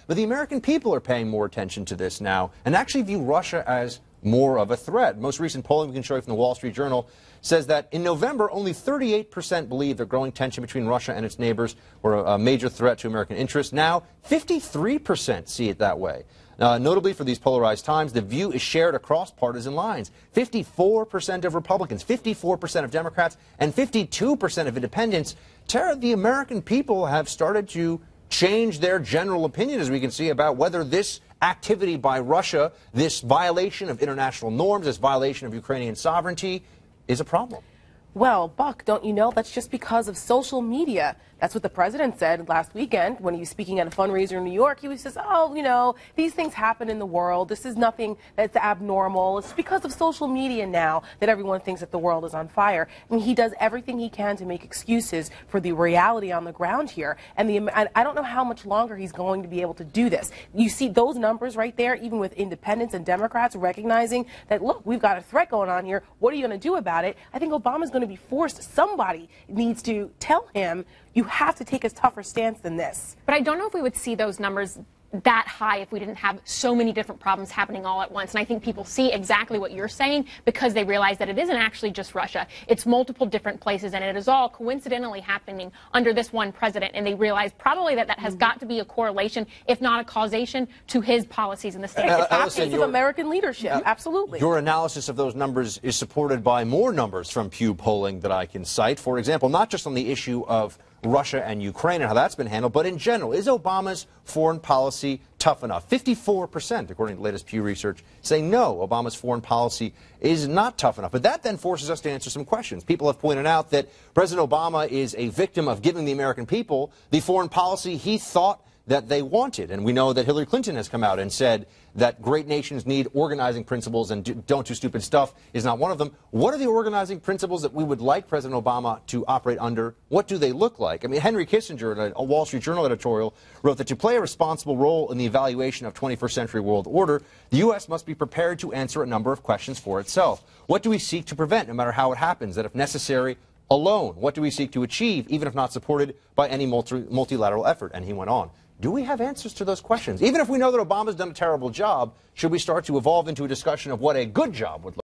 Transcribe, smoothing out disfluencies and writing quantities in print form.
But the American people are paying more attention to this now and actually view Russia as more of a threat. Most recent polling we can show you from the Wall Street Journal says that in November, only 38% believe that growing tension between Russia and its neighbors were a major threat to American interests. Now, 53% see it that way. Notably, for these polarized times, the view is shared across partisan lines. 54% of Republicans, 54% of Democrats, and 52% of independents. Tara, the American people have started to change their general opinion, as we can see, about whether this activity by Russia, this violation of international norms, this violation of Ukrainian sovereignty, is a problem. Well, Buck, don't you know that's just because of social media? That's what the president said last weekend when he was speaking at a fundraiser in New York. He says, oh, you know, these things happen in the world. This is nothing that's abnormal. It's because of social media now that everyone thinks that the world is on fire. I mean, he does everything he can to make excuses for the reality on the ground here. And I don't know how much longer he's going to be able to do this. You see those numbers right there, even with independents and Democrats recognizing that, look, we've got a threat going on here. What are you going to do about it? I think Obama's going to be forced. Somebody needs to tell him, you have to take a tougher stance than this. But I don't know if we would see those numbers that high if we didn't have so many different problems happening all at once. And I think people see exactly what you're saying because they realize that it isn't actually just Russia. It's multiple different places, and it is all coincidentally happening under this one president. And they realize probably that has got to be a correlation, if not a causation, to his policies in the state. It's absence of American leadership. Absolutely. Your analysis of those numbers is supported by more numbers from Pew polling that I can cite. For example, not just on the issue of Russia and Ukraine and how that's been handled, but in general, is Obama's foreign policy tough enough? 54%, according to the latest Pew research, say no, Obama's foreign policy is not tough enough. But that then forces us to answer some questions. People have pointed out that President Obama is a victim of giving the American people the foreign policy he thought that they wanted. And we know that Hillary Clinton has come out and said that great nations need organizing principles and don't do stupid stuff is not one of them. What are the organizing principles that we would like President Obama to operate under? What do they look like? I mean, Henry Kissinger, in a Wall Street Journal editorial, wrote that to play a responsible role in the evaluation of 21st century world order, the U.S. must be prepared to answer a number of questions for itself. What do we seek to prevent, no matter how it happens, that if necessary, alone? What do we seek to achieve, even if not supported by any multilateral effort? And he went on. Do we have answers to those questions? Even if we know that Obama's done a terrible job, should we start to evolve into a discussion of what a good job would look like?